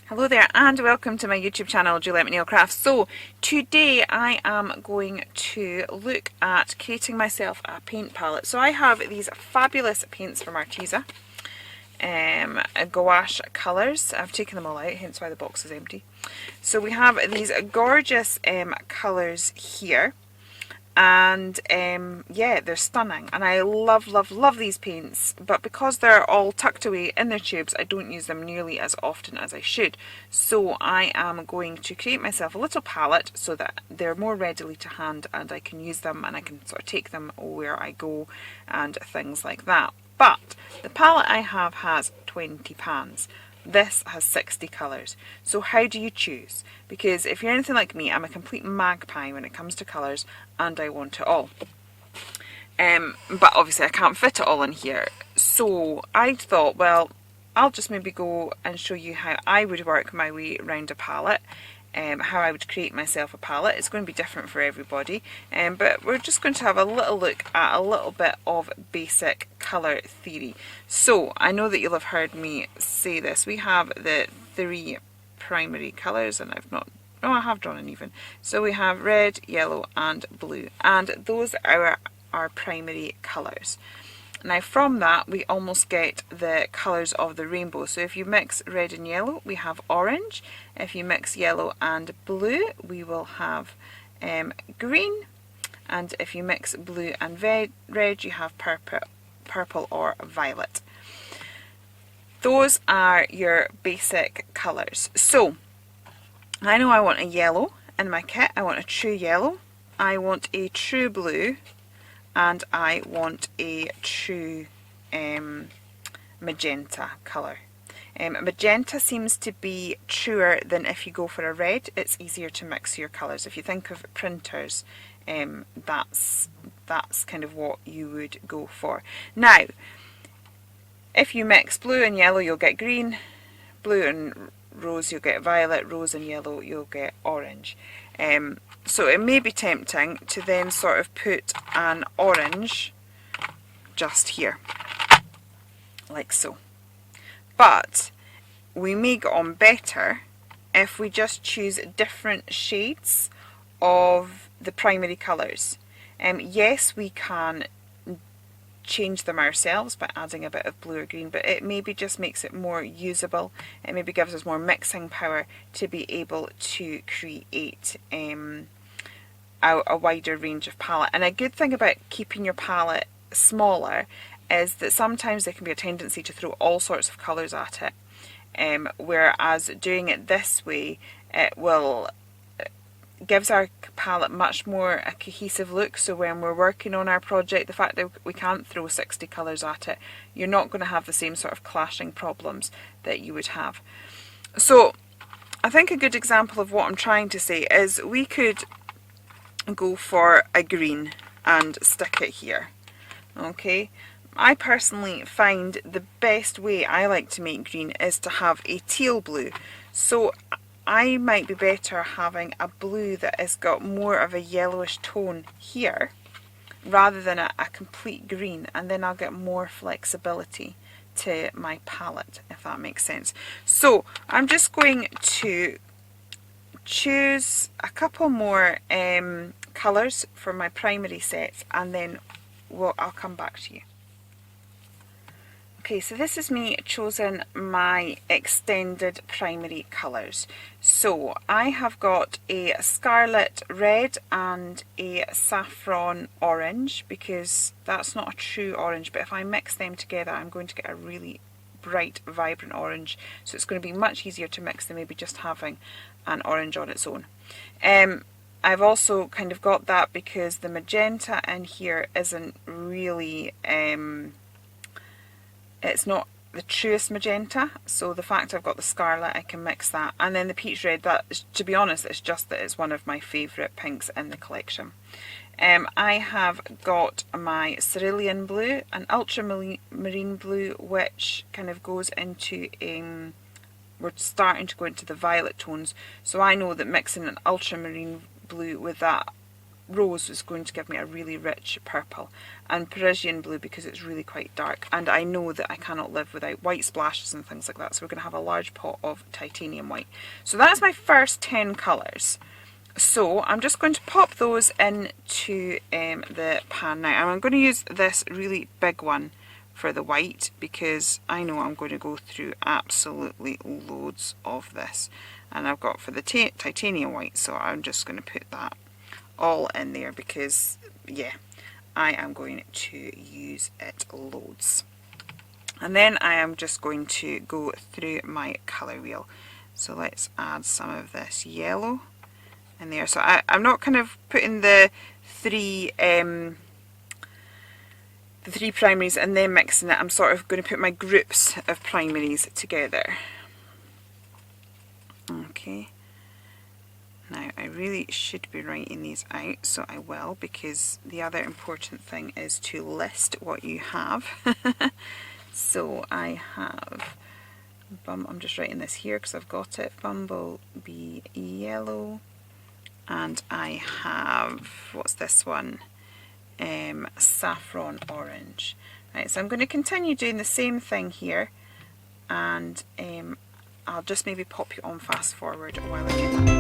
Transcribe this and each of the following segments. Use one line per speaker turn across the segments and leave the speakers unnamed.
Hello there and welcome to my YouTube channel, Juliet McNeil Crafts. So today I am going to look at creating myself a paint palette. So I have these fabulous paints from Arteza, gouache colours. I've taken them all out, hence why the box is empty. So we have these gorgeous colours here. And yeah, they're stunning, and I love these paints, but because they're all tucked away in their tubes, I don't use them nearly as often as I should. So I am going to create myself a little palette so that they're more readily to hand and I can use them and I can sort of take them where I go and things like that. But the palette I have has 20 pans. This has 60 colours. So how do you choose? Because if you're anything like me, I'm a complete magpie when it comes to colours and I want it all. But obviously I can't fit it all in here. So I thought, well, I'll just maybe go and show you how I would work my way around a palette. How I would create myself a palette. It's going to be different for everybody, but we're just going to have a little look at a little bit of basic colour theory. So I know that you'll have heard me say this. We have the 3 primary colours, and I have drawn an even. So we have red, yellow and blue, and those are our primary colours. Now from that we almost get the colours of the rainbow. So if you mix red and yellow we have orange, if you mix yellow and blue we will have green, and if you mix blue and red you have purple or violet. Those are your basic colours. So I know I want a yellow in my kit, I want a true yellow, I want a true blue, and I want a true magenta colour. Magenta seems to be truer than if you go for a red. It's easier to mix your colours. If you think of printers, that's kind of what you would go for. Now, if you mix blue and yellow you'll get green, blue and rose you'll get violet, rose and yellow you'll get orange. So it may be tempting to then sort of put an orange just here, like so. But we may get on better if we just choose different shades of the primary colours. Yes, we can change them ourselves by adding a bit of blue or green, but it maybe just makes it more usable. It maybe gives us more mixing power to be able to create a wider range of palette. And a good thing about keeping your palette smaller is that sometimes there can be a tendency to throw all sorts of colours at it, whereas doing it this way gives our palette much more a cohesive look. So when we're working on our project, the fact that we can't throw 60 colours at it, you're not going to have the same sort of clashing problems that you would have. So I think a good example of what I'm trying to say is we could go for a green and stick it here. Okay, I personally find the best way I like to make green is to have a teal blue. So I might be better having a blue that has got more of a yellowish tone here rather than a complete green, and then I'll get more flexibility to my palette, if that makes sense. So I'm just going to choose a couple more colours for my primary sets, and then I'll come back to you. Okay, so this is me choosing my extended primary colours. So I have got a scarlet red and a saffron orange, because that's not a true orange, but if I mix them together I'm going to get a really bright vibrant orange, so it's going to be much easier to mix than maybe just having an orange on its own. I've also kind of got that because the magenta in here isn't really it's not the truest magenta, so the fact I've got the scarlet, I can mix that. And then the peach red, that is, to be honest, it's just that it's one of my favourite pinks in the collection. I have got my cerulean blue, an ultramarine blue, which kind of goes into we're starting to go into the violet tones, so I know that mixing an ultramarine blue with that rose is going to give me a really rich purple, and Parisian blue because it's really quite dark, and I know that I cannot live without white splashes and things like that, so we're going to have a large pot of titanium white. So that's my first 10 colours. So I'm just going to pop those into the pan now. I'm going to use this really big one for the white because I know I'm going to go through absolutely loads of this, and I've got for the titanium white, so I'm just going to put that all in there because yeah, I am going to use it loads. And then I am just going to go through my colour wheel. So let's add some of this yellow in there. So I'm not kind of putting the three primaries and then mixing it. I'm sort of going to put my groups of primaries together. Okay. Now I really should be writing these out, so I will, because the other important thing is to list what you have. So I have, I'm just writing this here because I've got it, bumblebee yellow, and I have, what's this one, saffron orange. Right, so I'm going to continue doing the same thing here, and I'll just maybe pop you on fast forward while I do that.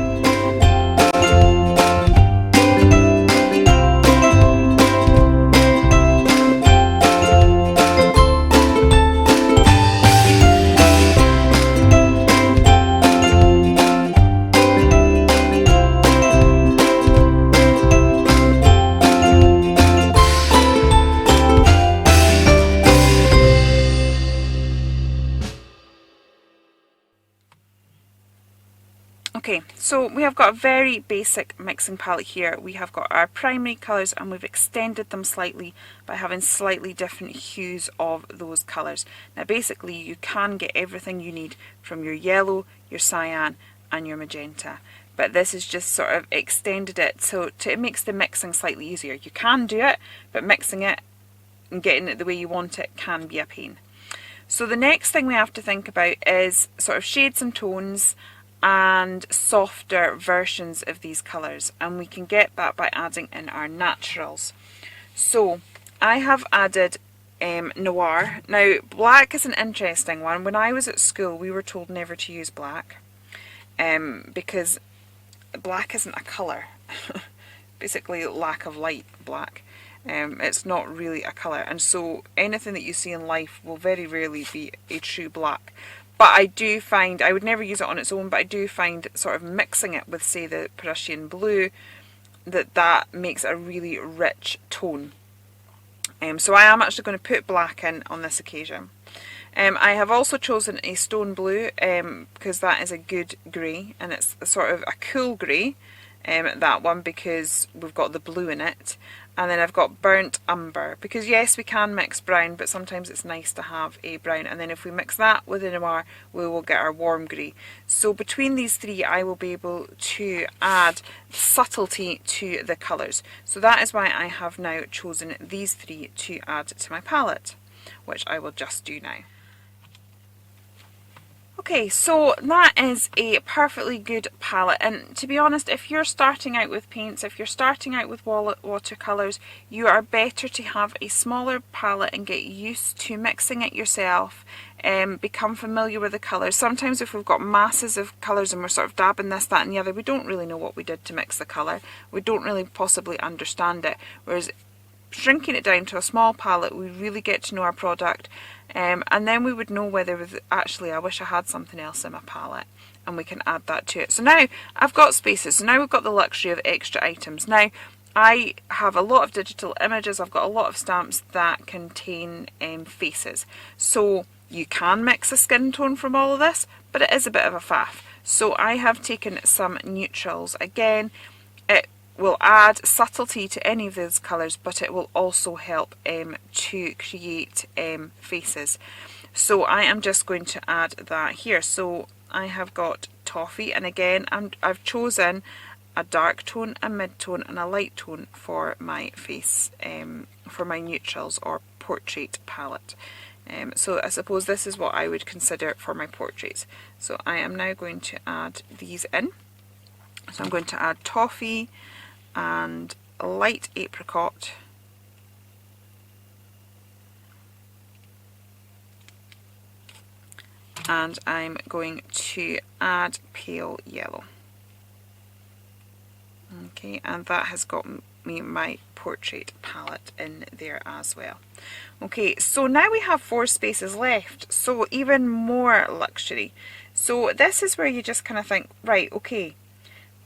Okay, so we have got a very basic mixing palette here. We have got our primary colours and we've extended them slightly by having slightly different hues of those colours. Now basically you can get everything you need from your yellow, your cyan and your magenta, but this is just sort of extended it so it makes the mixing slightly easier. You can do it, but mixing it and getting it the way you want it can be a pain. So the next thing we have to think about is sort of shades and tones and softer versions of these colours, and we can get that by adding in our naturals. So I have added noir. Now black is an interesting one. When I was at school we were told never to use black because black isn't a colour. Basically lack of light black. It's not really a colour, and so anything that you see in life will very rarely be a true black. But I do find, I would never use it on its own, but I do find sort of mixing it with, say, the Parisian blue, that makes a really rich tone. So I am actually going to put black in on this occasion. I have also chosen a stone blue because that is a good grey, and it's sort of a cool grey, that one, because we've got the blue in it. And then I've got burnt umber, because yes, we can mix brown, but sometimes it's nice to have a brown. And then if we mix that with a noir, we will get our warm grey. So between these three, I will be able to add subtlety to the colours. So that is why I have now chosen these three to add to my palette, which I will just do now. Okay, so that is a perfectly good palette, and to be honest, if you're starting out with paints, if you're starting out with watercolours, you are better to have a smaller palette and get used to mixing it yourself, become familiar with the colours. Sometimes if we've got masses of colours and we're sort of dabbing this, that and the other, we don't really know what we did to mix the colour. We don't really possibly understand it, whereas shrinking it down to a small palette, we really get to know our product, and then we would know whether actually I wish I had something else in my palette, and we can add that to it. So now I've got spaces, so now we've got the luxury of extra items. Now I have a lot of digital images, I've got a lot of stamps that contain faces, so you can mix a skin tone from all of this, but it is a bit of a faff. So I have taken some neutrals. Again, it will add subtlety to any of those colours, but it will also help to create faces. So I am just going to add that here. So I have got toffee, and again I've chosen a dark tone, a mid-tone and a light tone for my face, for my neutrals or portrait palette. So I suppose this is what I would consider for my portraits. So I am now going to add these in. So I'm going to add toffee and light apricot, and I'm going to add pale yellow. Okay, and that has got me my portrait palette in there as well. Okay, so now we have 4 spaces left, so even more luxury. So this is where you just kind of think, right, okay,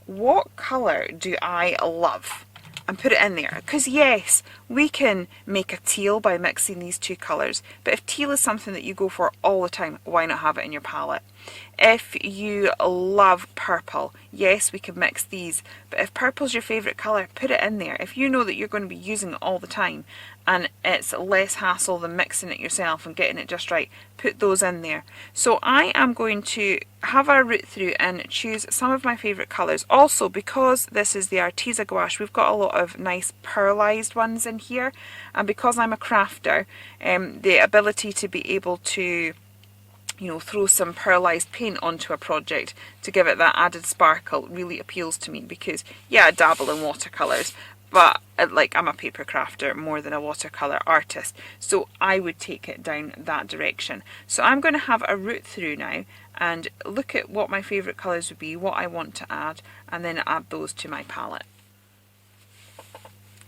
what colour do I love? And put it in there, because yes, we can make a teal by mixing these 2 colours, but if teal is something that you go for all the time, why not have it in your palette? If you love purple, yes, we can mix these, but if purple's your favourite colour, put it in there. If you know that you're going to be using it all the time and it's less hassle than mixing it yourself and getting it just right, put those in there. So I am going to have a root through and choose some of my favourite colours. Also, because this is the Arteza gouache, we've got a lot of nice pearlised ones in here, and because I'm a crafter, the ability to be able to, you know, throw some pearlised paint onto a project to give it that added sparkle really appeals to me, because yeah, I dabble in watercolours, but like, I'm a paper crafter more than a watercolour artist, so I would take it down that direction. So I'm going to have a root through now and look at what my favourite colours would be, what I want to add, and then add those to my palette.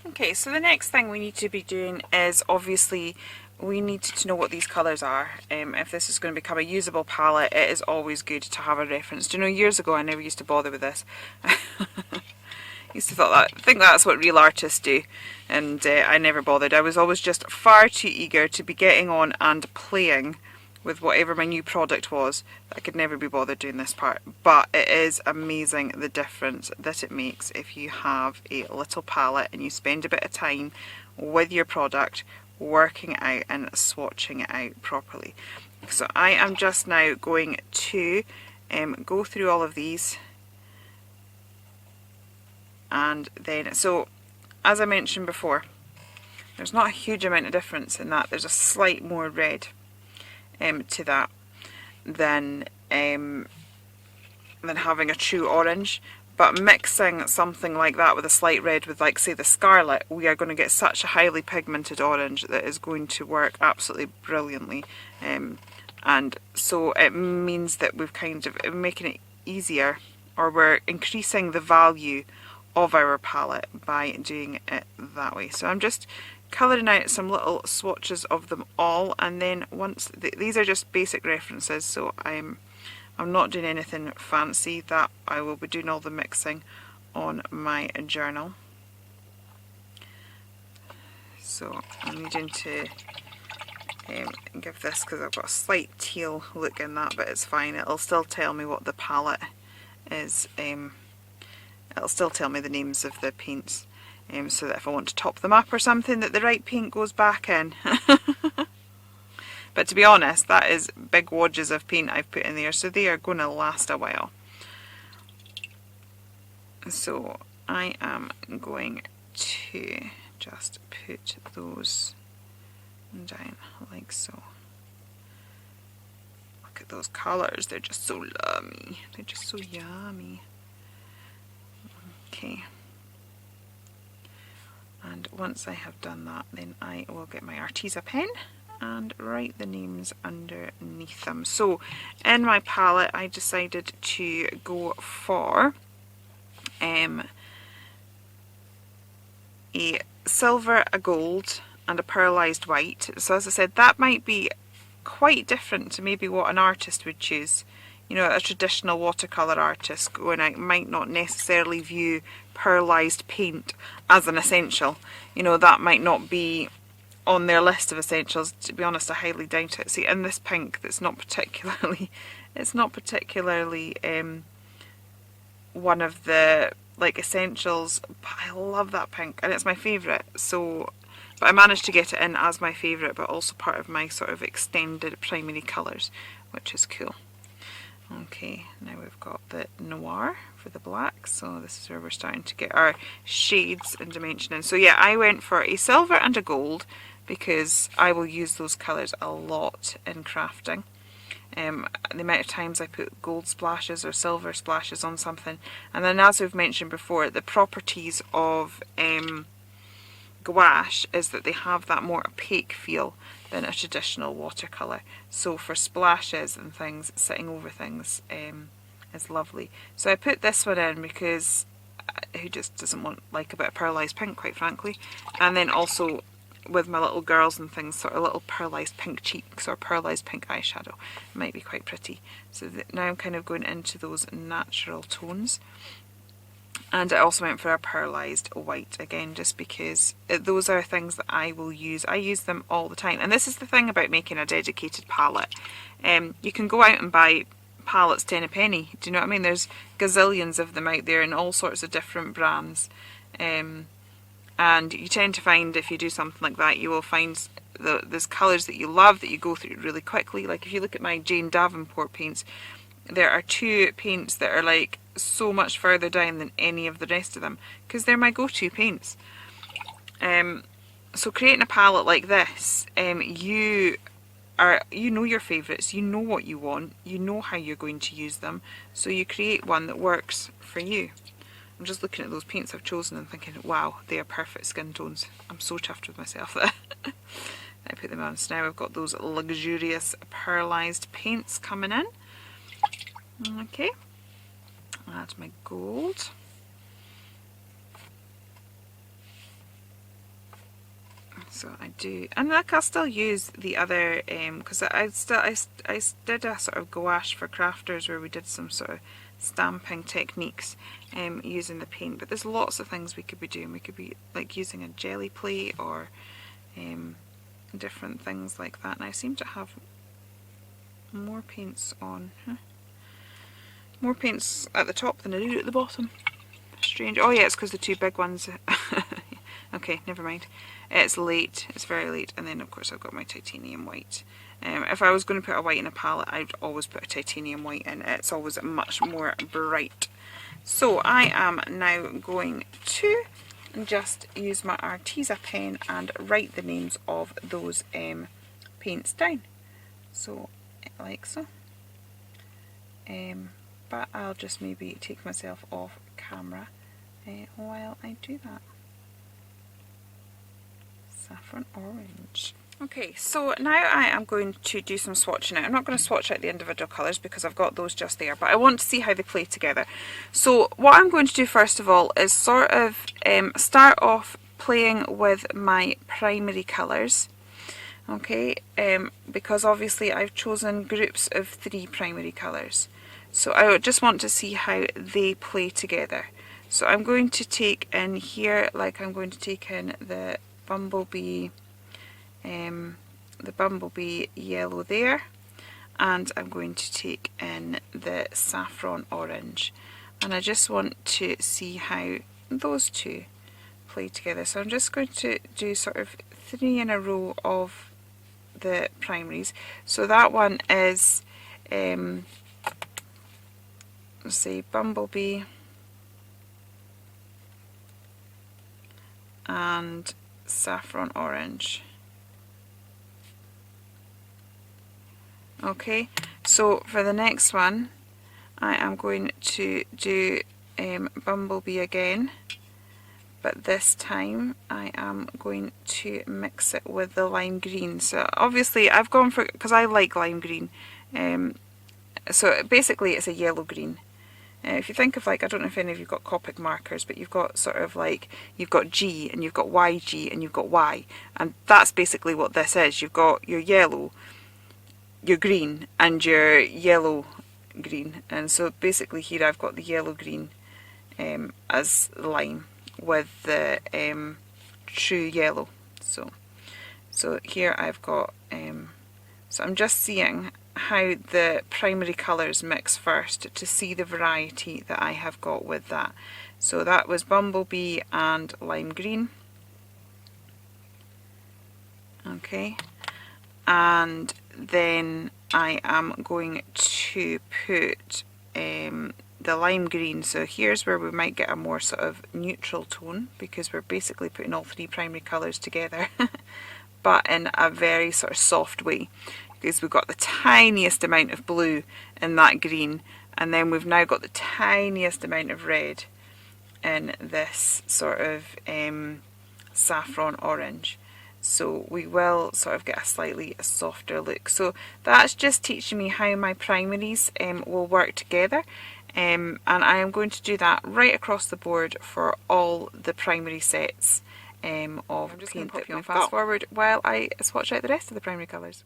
Okay, so the next thing we need to be doing is, obviously, we need to know what these colours are. If this is going to become a usable palette, it is always good to have a reference. Do you know, years ago I never used to bother with this. Used to think that's what real artists do, and I never bothered. I was always just far too eager to be getting on and playing with whatever my new product was, that I could never be bothered doing this part. But it is amazing the difference that it makes if you have a little palette and you spend a bit of time with your product, working it out and swatching it out properly. So I am just now going to go through all of these, and then, so as I mentioned before, there's not a huge amount of difference in that. There's a slight more red to that than having a true orange. But mixing something like that with a slight red with, like, say, the scarlet, we are going to get such a highly pigmented orange that is going to work absolutely brilliantly. And so it means that we've kind of making it easier, or we're increasing the value of our palette by doing it that way. So I'm just colouring out some little swatches of them all, and then once these are just basic references, so I'm not doing anything fancy. That I will be doing all the mixing on my journal. So I'm needing to give this, because I've got a slight teal look in that, but it's fine. It'll still tell me what the palette is. It'll still tell me the names of the paints, so that if I want to top them up or something, that the right paint goes back in. But to be honest, that is big wadges of paint I've put in there, so they are going to last a while. So I am going to just put those down like so. Look at those colours, they're just so yummy. They're just so yummy. Okay. And once I have done that, then I will get my Arteza pen and write the names underneath them. So in my palette I decided to go for a silver, a gold and a pearlised white. So as I said, that might be quite different to maybe what an artist would choose. You know, a traditional watercolour artist going out might not necessarily view pearlised paint as an essential. You know, that might not be on their list of essentials. To be honest, I highly doubt it. See, in this pink, that's not particularly, it's not particularly one of the like essentials, but I love that pink and it's my favourite. So, but I managed to get it in as my favourite, but also part of my sort of extended primary colours, which is cool. Okay, now we've got the noir for the black, so this is where we're starting to get our shades and dimension in. So yeah, I went for a silver and a gold because I will use those colours a lot in crafting. the amount of times I put gold splashes or silver splashes on something. And then, as we've mentioned before, the properties of gouache is that they have that more opaque feel than a traditional watercolour. So for splashes and things, sitting over things is lovely. So I put this one in because who just doesn't want like a bit of pearlised pink, quite frankly. And then also with my little girls and things, sort of little pearlised pink cheeks or pearlised pink eyeshadow might be quite pretty. So now I'm kind of going into those natural tones. And I also went for a pearlised white again, just because those are things that I will use. I use them all the time. And this is the thing about making a dedicated palette. You can go out and buy palettes 10 a penny. Do you know what I mean? There's gazillions of them out there in all sorts of different brands. And you tend to find, if you do something like that, you will find there's colours that you love that you go through really quickly. Like if you look at my Jane Davenport paints, there are 2 paints that are like so much further down than any of the rest of them, because they're my go-to paints. So creating a palette like this, you know your favourites, you know what you want, you know how you're going to use them, so you create one that works for you. I'm just looking at those paints I've chosen and thinking, wow, they are perfect skin tones. I'm so chuffed with myself there. I put them on. So now we've got those luxurious pearlised paints coming in. Okay, add my gold. So I do, and like I'll still use the other, because I did a sort of gouache for crafters where we did some sort of stamping techniques using the paint, but there's lots of things we could be doing. We could be like using a jelly plate or different things like that. And I seem to have more paints on, more paints at the top than I do at the bottom. Strange. Oh yeah, it's because the 2 big ones. Okay, never mind. It's late, it's very late, and then of course I've got my titanium white. If I was going to put a white in a palette, I'd always put a titanium white in. It's always much more bright. So I am now going to just use my Arteza pen and write the names of those paints down. So, like so. But I'll just maybe take myself off camera while I do that. Saffron orange. Okay, so now I am going to do some swatching out. I'm not going to swatch out the individual colours because I've got those just there, but I want to see how they play together. So what I'm going to do first of all is sort of start off playing with my primary colours. Okay, because obviously I've chosen groups of 3 primary colours. So I just want to see how they play together. So I'm going to take in here, like I'm going to take in the bumblebee yellow there, and I'm going to take in the saffron orange, and I just want to see how those 2 play together. So I'm just going to do sort of 3 in a row of the primaries. So that one is let's say bumblebee and saffron orange. Okay, so for the next one I am going to do bumblebee again, but this time I am going to mix it with the lime green. So obviously I've gone for, because I like lime green, so basically it's a yellow green. If you think of, like, I don't know if any of you've got Copic markers, but you've got sort of like, you've got G and you've got YG and you've got Y, and that's basically what this is. You've got your yellow, your green, and your yellow green. And so basically here I've got the yellow green as lime with the true yellow. So here I've got, so I'm just seeing how the primary colours mix first to see the variety that I have got with that. So that was bumblebee and lime green. Okay, and then I am going to put the lime green. So here's where we might get a more sort of neutral tone, because we're basically putting all 3 primary colours together but in a very sort of soft way. You is we've got the tiniest amount of blue in that green, and then we've now got the tiniest amount of red in this sort of saffron orange. So we will sort of get a slightly softer look. So that's just teaching me how my primaries will work together. And I am going to do that right across the board for all the primary sets of paint that we've got. Fast forward while I swatch out the rest of the primary colours.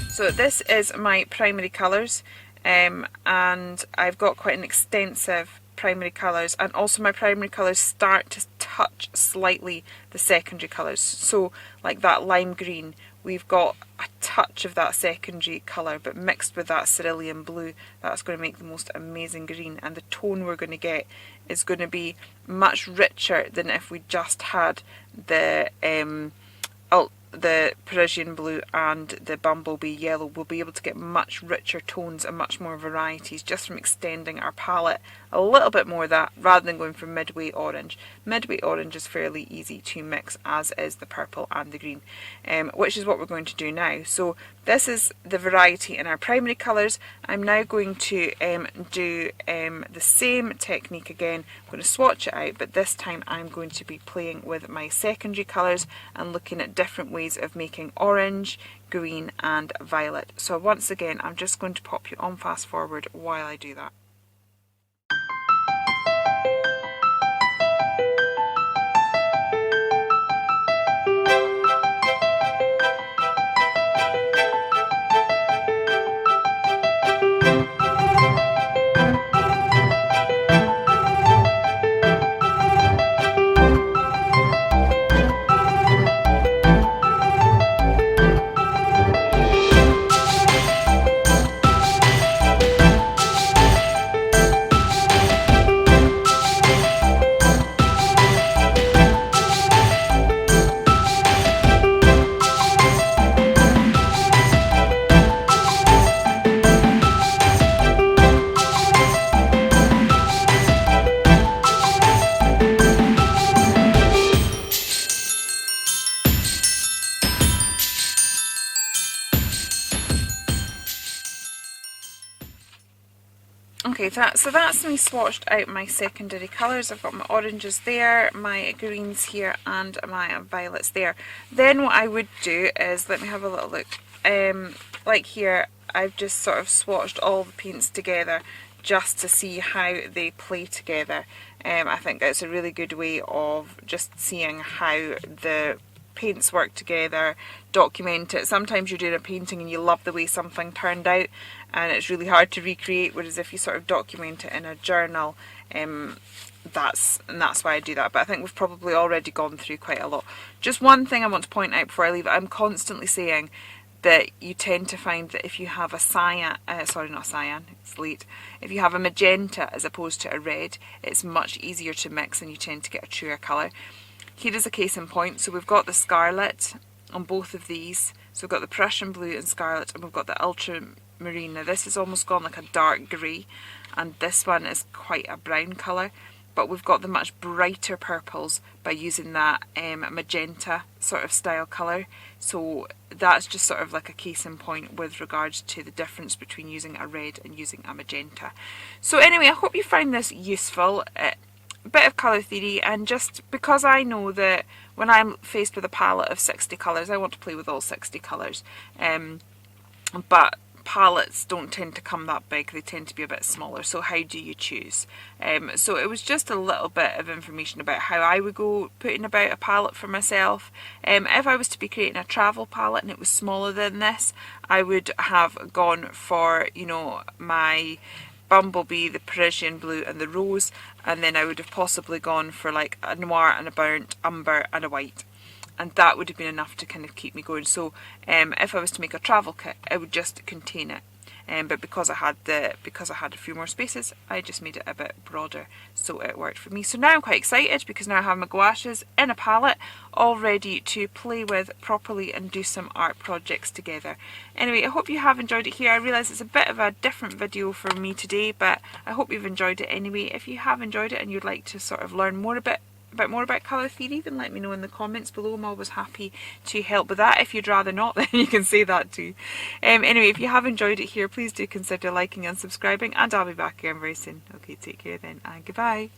So this is my primary colours, and I've got quite an extensive primary colours, and also my primary colours start to touch slightly the secondary colours. So like that lime green, we've got a touch of that secondary colour, but mixed with that cerulean blue, that's going to make the most amazing green, and the tone we're going to get is going to be much richer than if we just had the Parisian blue and the bumblebee yellow. We'll be able to get much richer tones and much more varieties just from extending our palette a little bit more, that rather than going for midway orange. Midway orange is fairly easy to mix, as is the purple and the green, which is what we're going to do now. So this is the variety in our primary colours. I'm now going to do the same technique again. I'm going to swatch it out, but this time I'm going to be playing with my secondary colours and looking at different ways of making orange, green and violet. So once again, I'm just going to pop you on fast forward while I do that. Okay, so that's me swatched out my secondary colours. I've got my oranges there, my greens here and my violets there. Then what I would do is, let me have a little look, like here I've just sort of swatched all the paints together just to see how they play together. I think it's a really good way of just seeing how the paints work together, document it. Sometimes you're doing a painting and you love the way something turned out and it's really hard to recreate, whereas if you sort of document it in a journal, that's why I do that. But I think we've probably already gone through quite a lot. Just one thing I want to point out before I leave, I'm constantly saying that you tend to find that if you have a cyan, sorry not cyan, it's late, if you have a magenta as opposed to a red, it's much easier to mix and you tend to get a truer colour. Here is a case in point. So we've got the scarlet on both of these. So we've got the Prussian blue and scarlet, and we've got the ultramarine. Now this has almost gone like a dark grey, and this one is quite a brown colour. But we've got the much brighter purples by using that magenta sort of style colour. So that's just sort of like a case in point with regards to the difference between using a red and using a magenta. So anyway, I hope you find this useful. Bit of colour theory, and just because I know that when I'm faced with a palette of 60 colours, I want to play with all 60 colours. But palettes don't tend to come that big, they tend to be a bit smaller, so how do you choose? So it was just a little bit of information about how I would go putting about a palette for myself. If I was to be creating a travel palette and it was smaller than this, I would have gone for, you know, my Bumblebee, the Parisian blue and the rose, and then I would have possibly gone for like a noir and a burnt umber and a white. And that would have been enough to kind of keep me going. So if I was to make a travel kit, it would just contain it. But because I had a few more spaces, I just made it a bit broader, so it worked for me. So now I'm quite excited because now I have my gouaches in a palette, all ready to play with properly and do some art projects together. Anyway, I hope you have enjoyed it here. I realise it's a bit of a different video for me today, but I hope you've enjoyed it anyway. If you have enjoyed it and you'd like to sort of learn more about colour theory, then let me know in the comments below. I'm always happy to help with that. If you'd rather not, then you can say that too. Anyway, if you have enjoyed it here, please do consider liking and subscribing, and I'll be back again very soon. Okay, take care then, and goodbye.